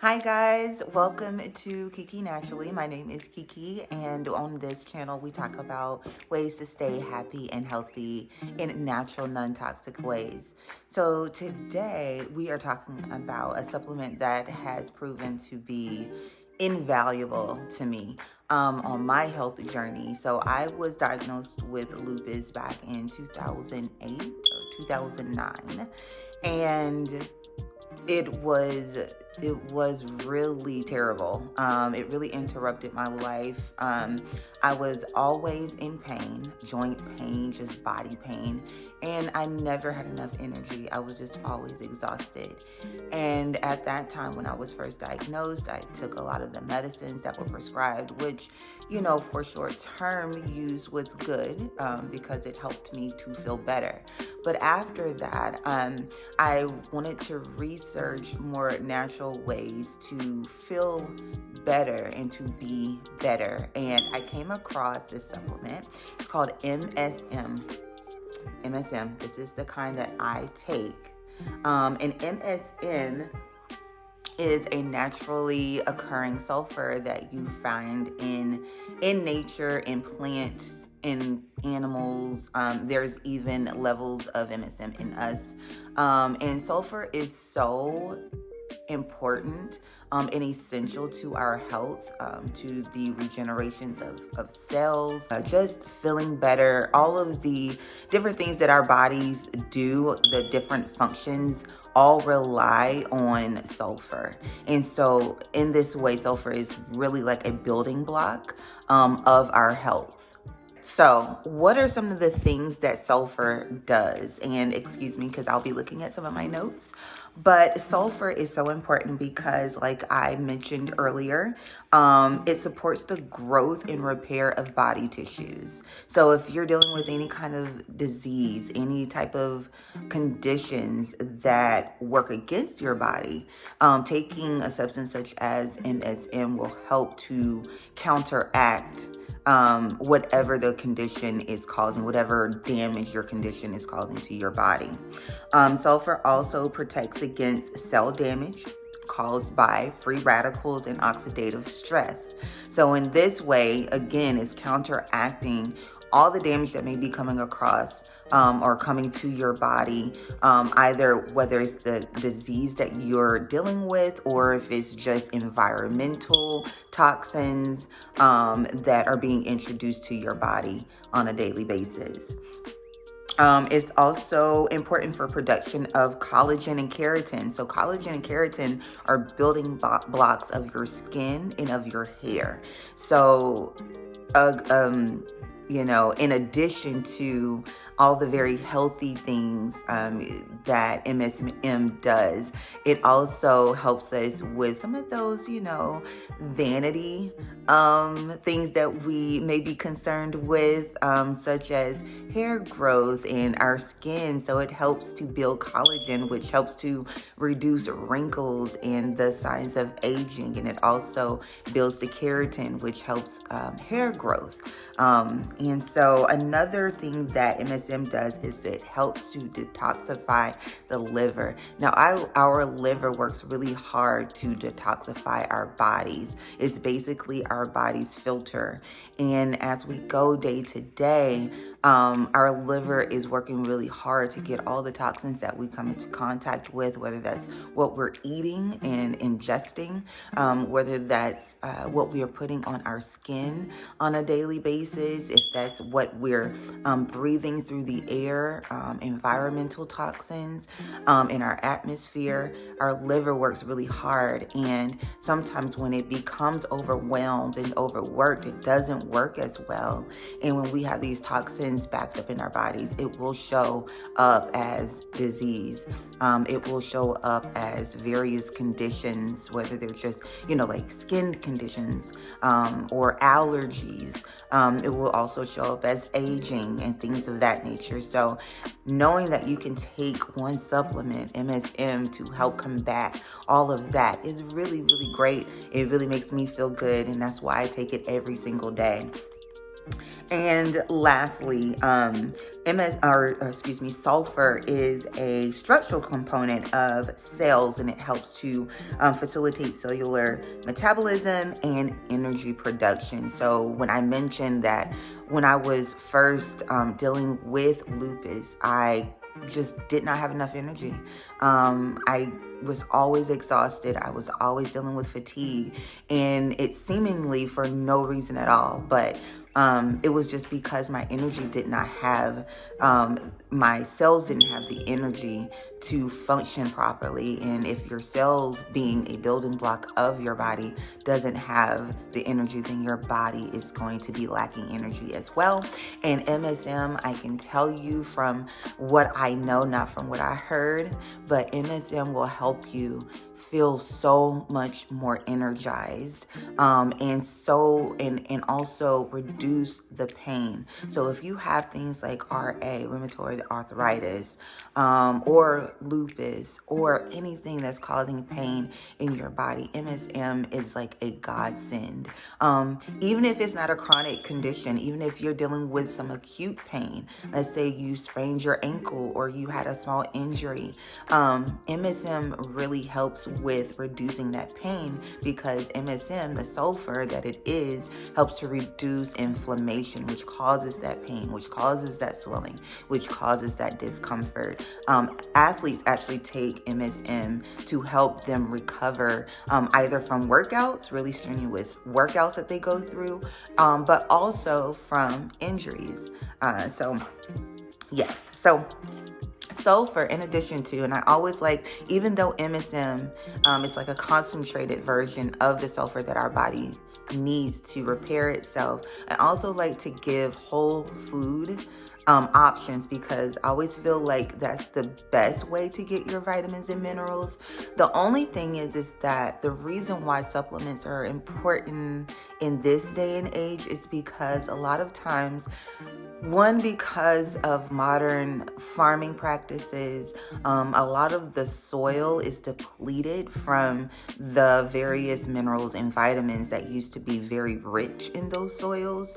Hi guys, welcome to Kiki Naturally. My name is Kiki, and on this channel we talk about ways to stay happy and healthy in natural, non-toxic ways. So today we are talking about a supplement that has proven to be invaluable to me on my health journey. So I was diagnosed with lupus back in 2008 or 2009, and it was really terrible. It really interrupted my life. I was always in pain, joint pain, just body pain, and I never had enough energy. I was just always exhausted. And at that time, when I was first diagnosed, I took a lot of the medicines that were prescribed, which, for short-term use was good because it helped me to feel better. But after that, I wanted to research more natural ways to feel better and to be better. And I came across this supplement. It's called MSM. MSM. This is the kind that I take. And MSM is a naturally occurring sulfur that you find in nature, in plants, in animals. There's even levels of MSM in us. And sulfur is so important and essential to our health, to the regenerations of cells, just feeling better, all of the different things that our bodies do, the different functions all rely on sulfur. And so in this way, sulfur is really like a building block of our health. So what are some of the things that sulfur does? And excuse me, because I'll be looking at some of my notes. But sulfur is so important because, like I mentioned earlier, it supports the growth and repair of body tissues. So if you're dealing with any kind of disease, any type of conditions that work against your body, taking a substance such as MSM will help to counteract whatever the condition is causing, whatever damage your condition is causing to your body. Sulfur also protects against cell damage caused by free radicals and oxidative stress. So in this way, again, it's counteracting all the damage that may be coming across or coming to your body, either whether it's the disease that you're dealing with or if it's just environmental toxins that are being introduced to your body on a daily basis. It's also important for production of collagen and keratin. So collagen and keratin are building blocks of your skin and of your hair. So, in addition to all the very healthy things that MSM does, it also helps us with some of those, vanity things that we may be concerned with, such as hair growth and our skin. So it helps to build collagen, which helps to reduce wrinkles and the signs of aging. And it also builds the keratin, which helps hair growth. And so another thing that MSM does is it helps to detoxify the liver. Now, our liver works really hard to detoxify our bodies. It's basically our body's filter. And as we go day to day, our liver is working really hard to get all the toxins that we come into contact with, whether that's what we're eating and ingesting, whether that's what we are putting on our skin on a daily basis, if that's what we're breathing through the air, environmental toxins in our atmosphere. Our liver works really hard, and sometimes when it becomes overwhelmed and overworked, it doesn't work as well. And when we have these toxins backed up in our bodies, it will show up as disease. It will show up as various conditions, whether they're just, like skin conditions or allergies. It will also show up as aging and things of that nature. So knowing that you can take one supplement, MSM, to help combat all of that is really, really great. It really makes me feel good, and that's why I take it every single day. And lastly, sulfur is a structural component of cells, and it helps to facilitate cellular metabolism and energy production. So when I mentioned that when I was first dealing with lupus, I just did not have enough energy. I was always exhausted. I was always dealing with fatigue, and it seemingly for no reason at all. But it was just because my energy did not have, my cells didn't have the energy to function properly. And if your cells, being a building block of your body, doesn't have the energy, then your body is going to be lacking energy as well. And MSM, I can tell you from what I know, not from what I heard, but MSM will help you feel so much more energized, and also reduce the pain. So if you have things like RA, rheumatoid arthritis, or lupus, or anything that's causing pain in your body, MSM is like a godsend. Even if it's not a chronic condition, even if you're dealing with some acute pain, let's say you sprained your ankle or you had a small injury, MSM really helps with reducing that pain, because MSM, the sulfur that it is, helps to reduce inflammation, which causes that pain, which causes that swelling, which causes that discomfort. Athletes actually take MSM to help them recover, either from workouts, really strenuous workouts that they go through, but also from injuries. Yes. Sulfur, in addition to, and I always like, even though MSM is like a concentrated version of the sulfur that our body needs to repair itself, I also like to give whole food options, because I always feel like that's the best way to get your vitamins and minerals. The only thing is that the reason why supplements are important in this day and age is because a lot of times, one, because of modern farming practices, a lot of the soil is depleted from the various minerals and vitamins that used to be very rich in those soils.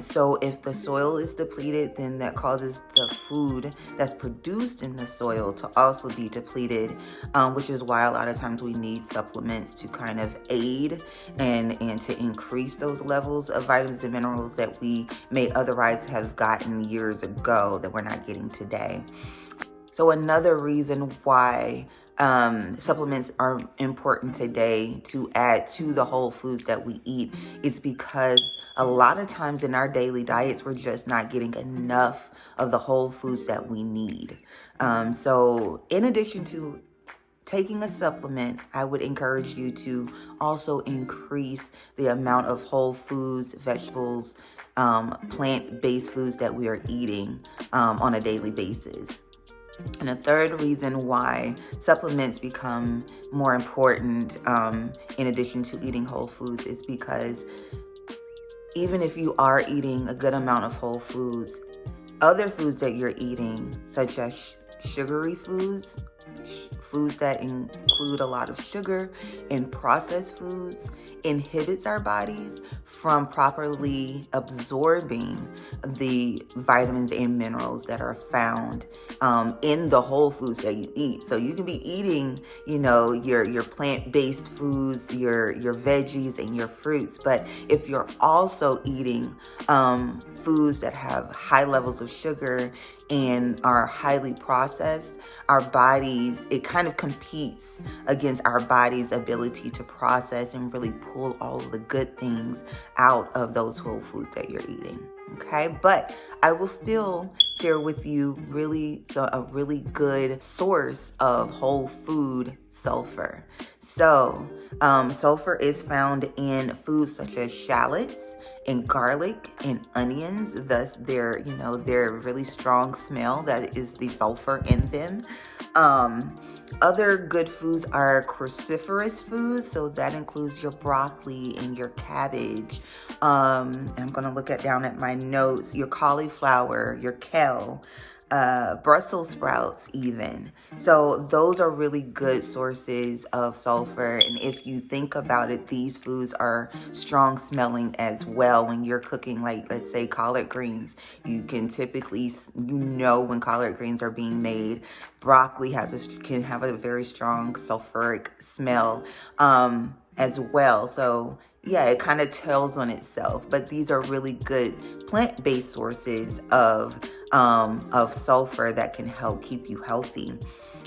So if the soil is depleted, then that causes the food that's produced in the soil to also be depleted, which is why a lot of times we need supplements to kind of aid and to increase those levels of vitamins and minerals that we may otherwise have gotten years ago that we're not getting today. So another reason why supplements are important today to add to the whole foods that we eat is because a lot of times in our daily diets, we're just not getting enough of the whole foods that we need. So in addition to taking a supplement, I would encourage you to also increase the amount of whole foods, vegetables, plant-based foods that we are eating on a daily basis. And a third reason why supplements become more important, in addition to eating whole foods, is because even if you are eating a good amount of whole foods, other foods that you're eating, such as sugary foods, foods that include a lot of sugar, and processed foods, inhibits our bodies from properly absorbing the vitamins and minerals that are found in the whole foods that you eat. So you can be eating, your plant-based foods, your veggies and your fruits, but if you're also eating foods that have high levels of sugar and are highly processed, our bodies, it kind of competes against our body's ability to process and really pull all of the good things out of those whole foods that you're eating. Okay, but I will still share with you a really good source of whole food sulfur. So sulfur is found in foods such as shallots and garlic and onions. Thus their really strong smell, that is the sulfur in them. Other good foods are cruciferous foods, so that includes your broccoli and your cabbage. And I'm going to look down at my notes, your cauliflower, your kale, Brussels sprouts even. So those are really good sources of sulfur. And if you think about it, these foods are strong smelling as well. When you're cooking, like, let's say collard greens, you can typically, when collard greens are being made. Broccoli can have a very strong sulfuric smell as well. So yeah, it kind of tells on itself, but these are really good plant-based sources of sulfur that can help keep you healthy.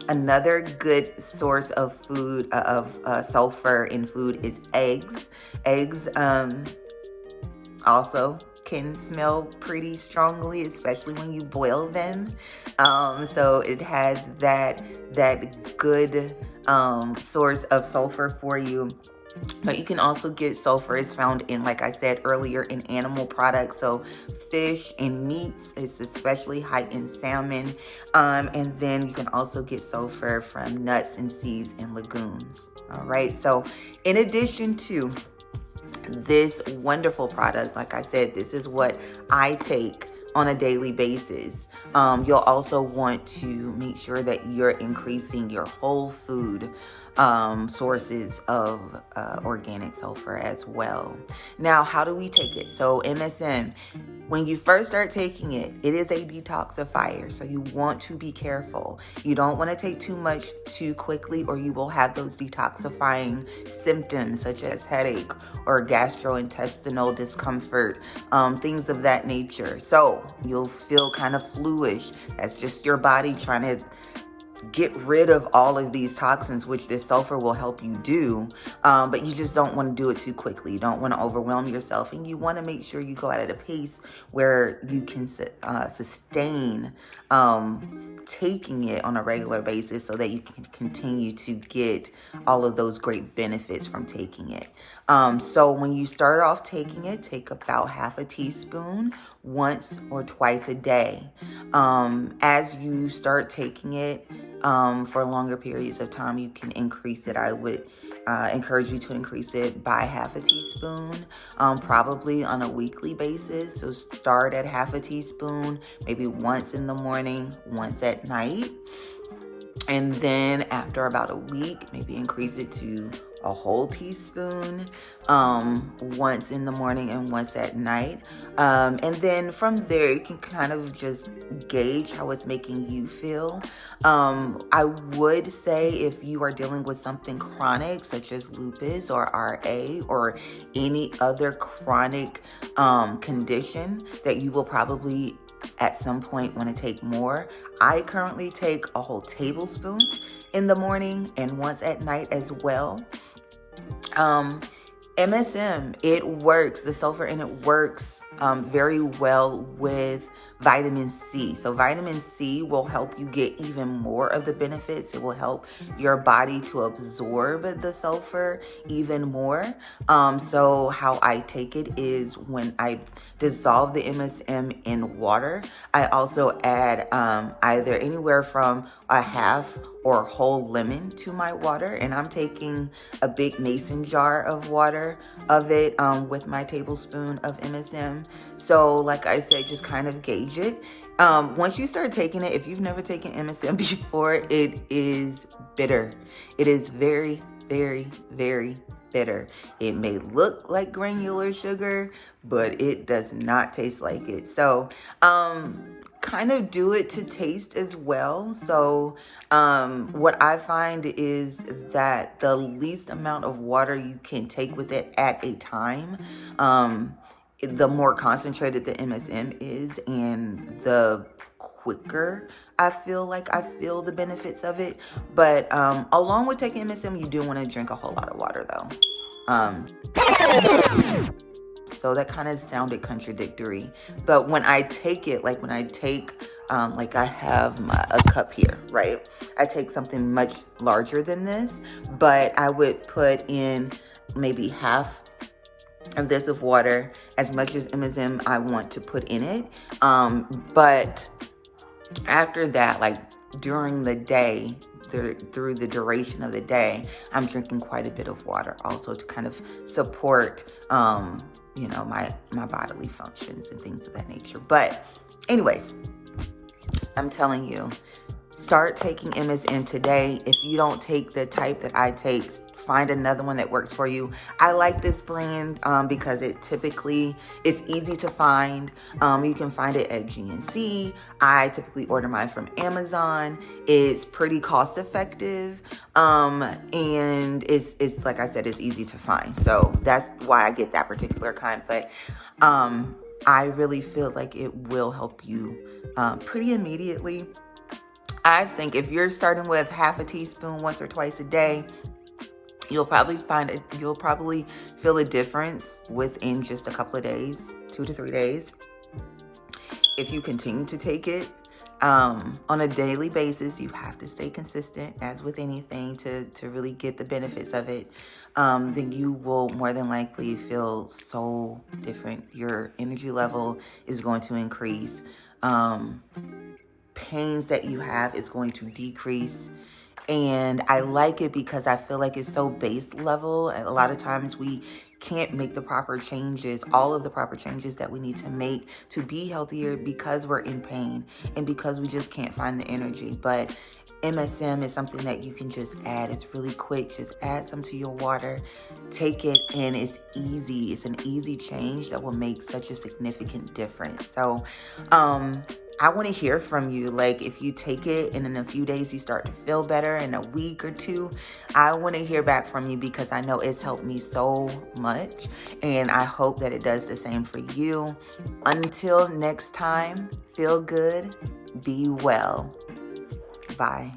Another good source of food of sulfur in food is eggs. Eggs also can smell pretty strongly, especially when you boil them. So it has that good source of sulfur for you. But you can also get sulfur. It's found in, like I said earlier, in animal products. So fish and meats, it's especially high in salmon. And then you can also get sulfur from nuts and seeds and legumes. All right. So in addition to this wonderful product, like I said, this is what I take on a daily basis. You'll also want to make sure that you're increasing your whole food sources of organic sulfur as well. Now, how do we take it? So MSM, when you first start taking it, it is a detoxifier. So you want to be careful. You don't want to take too much too quickly, or you will have those detoxifying symptoms such as headache or gastrointestinal discomfort, things of that nature. So you'll feel kind of fluish. That's just your body trying to get rid of all of these toxins, which this sulfur will help you do. But you just don't want to do it too quickly. You don't want to overwhelm yourself. And you want to make sure you go at a pace where you can sustain taking it on a regular basis so that you can continue to get all of those great benefits from taking it. So when you start off taking it, take about half a teaspoon once or twice a day. As you start taking it for longer periods of time, you can increase it. I would encourage you to increase it by half a teaspoon, probably on a weekly basis. So start at half a teaspoon, maybe once in the morning, once at night. And then after about a week, maybe increase it to a whole teaspoon, once in the morning and once at night. And then from there, you can kind of just gauge how it's making you feel. I would say if you are dealing with something chronic, such as lupus or RA or any other chronic condition, that you will probably at some point want to take more. I currently take a whole tablespoon in the morning and once at night as well. MSM, it works, the sulfur in it works very well with vitamin C. So vitamin C will help you get even more of the benefits. It will help your body to absorb the sulfur even more. So how I take it is when I dissolve the MSM in water, I also add either anywhere from a half or whole lemon to my water, and I'm taking a big mason jar of water of it with my tablespoon of MSM. So like I said, just kind of gauge it. Once you start taking it, if you've never taken MSM before, it is bitter. It is very, very, very bitter. It may look like granular sugar, but it does not taste like it. So kind of do it to taste as well. So what I find is that the least amount of water you can take with it at a time, the more concentrated the MSM is, and the quicker I feel the benefits of it. But along with taking MSM, you do want to drink a whole lot of water though. So that kind of sounded contradictory. But when I take it, like when I take, like I have a cup here, right? I take something much larger than this, but I would put in maybe half of this of water, as much as MSM I want to put in it. But after that, like during the day, through the duration of the day, I'm drinking quite a bit of water also to kind of support, my bodily functions and things of that nature. But anyways, I'm telling you, start taking MSM today. If you don't take the type that I take, find another one that works for you. I like this brand because it typically is easy to find. You can find it at GNC. I typically order mine from Amazon. It's pretty cost effective, and it's like I said, it's easy to find. So that's why I get that particular kind. But I really feel like it will help you pretty immediately. I think if you're starting with half a teaspoon once or twice a day, you'll probably feel a difference within just a couple of days, 2 to 3 days. If you continue to take it on a daily basis, you have to stay consistent, as with anything, to really get the benefits of it. Then you will more than likely feel so different. Your energy level is going to increase. Pains that you have is going to decrease. And I like it because I feel like it's so base level. And a lot of times we can't make the proper changes, all of the proper changes that we need to make to be healthier, because we're in pain and because we just can't find the energy. But MSM is something that you can just add. It's really quick. Just add some to your water, take it, and it's easy. It's an easy change that will make such a significant difference. So, I want to hear from you. Like, if you take it and in a few days you start to feel better, in a week or two, I want to hear back from you, because I know it's helped me so much, and I hope that it does the same for you. Until next time, feel good, be well. Bye.